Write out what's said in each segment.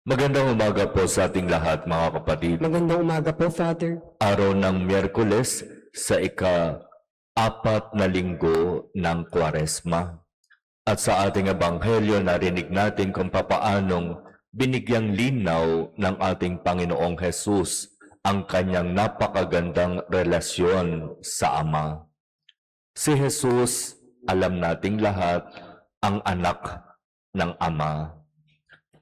Magandang umaga po sa ating lahat, mga kapatid. Magandang umaga po, Father. Araw ng Miyerkules sa ika-4 na linggo ng Kwaresma. At sa ating ebanghelyo, narinig natin kung papaanong binigyang linaw ng ating Panginoong Hesus ang kanyang napakagandang relasyon sa Ama. Si Hesus, alam nating lahat, ang anak ng Ama.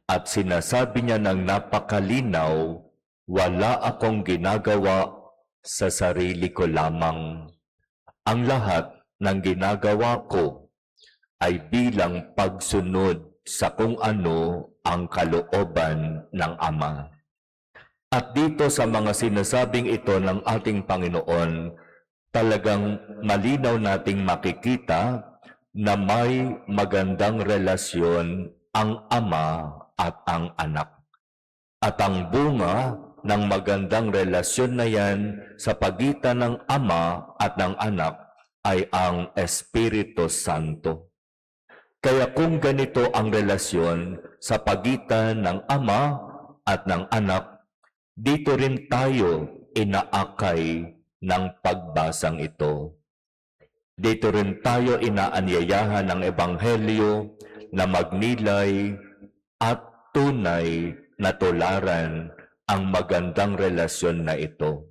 At sinasabi niya ng napakalinaw, wala akong ginagawa sa sarili ko lamang. Ang lahat ng ginagawa ko ay bilang pagsunod sa kung ano ang kalooban ng Ama. At dito sa mga sinasabing ito ng ating Panginoon, talagang malinaw nating makikita na may magandang relasyon ang Ama at ang anak. At ang bunga ng magandang relasyon na yan sa pagitan ng Ama at ng anak ay ang Espiritu Santo. Kaya kung ganito ang relasyon sa pagitan ng Ama at ng anak, dito rin tayo inaakay ng pagbasang ito. Dito rin tayo inaanyayahan ng Ebanghelyo na magnilay at tunay na tularan ang magandang relasyon na ito.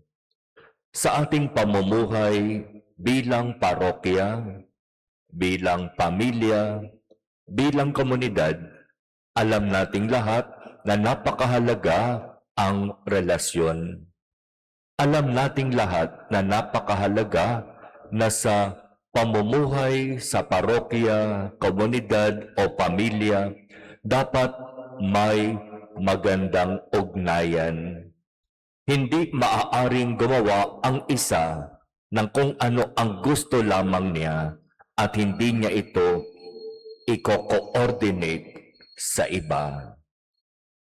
Sa ating pamumuhay bilang parokya, bilang pamilya, bilang komunidad, alam nating lahat na napakahalaga ang relasyon. Alam nating lahat na napakahalaga na sa pamumuhay sa parokya, komunidad o pamilya, dapat may magandang ugnayan. Hindi maaaring gumawa ang isa ng kung ano ang gusto lamang niya at hindi niya ito i-coordinate sa iba.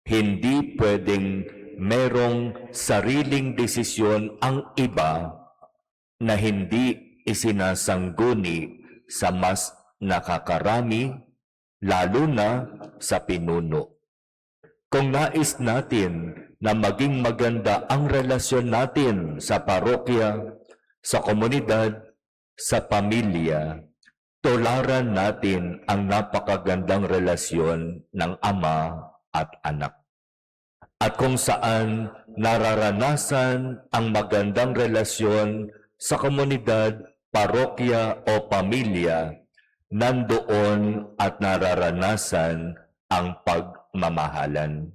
Hindi pwedeng merong sariling desisyon ang iba na hindi isinasangguni sa mas nakakarami, lalo na sa pinuno. Kung nais natin na maging maganda ang relasyon natin sa parokya, sa komunidad, sa pamilya, tularan natin ang napakagandang relasyon ng Ama at anak. At kung saan nararanasan ang magandang relasyon sa komunidad, parokya o pamilya, nandoon at nararanasan ang pagmamahalan.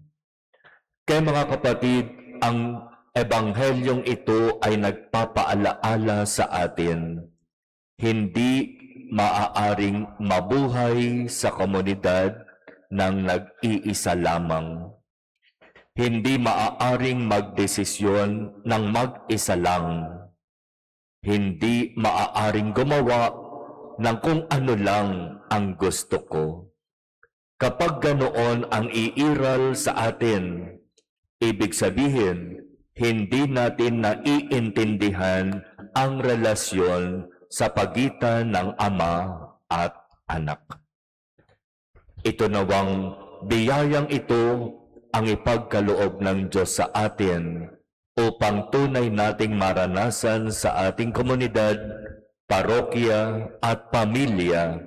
Kaya mga kapatid, ang ebanghelyong ito ay nagpapaalaala sa atin, hindi maaaring mabuhay sa komunidad ng nag-iisa lamang. Hindi maaaring magdesisyon ng mag-isa lang. Hindi maaaring gumawa ng kung ano lang ang gusto ko. Kapag ganoon ang iiral sa atin, ibig sabihin, hindi natin naiintindihan ang relasyon sa pagitan ng Ama at anak. Ito nawang biyayang ito ang ipagkaloob ng Diyos sa atin upang tunay nating maranasan sa ating komunidad, parokya at pamilya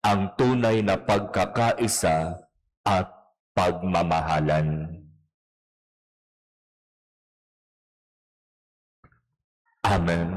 ang tunay na pagkakaisa at pagmamahalan. Amen.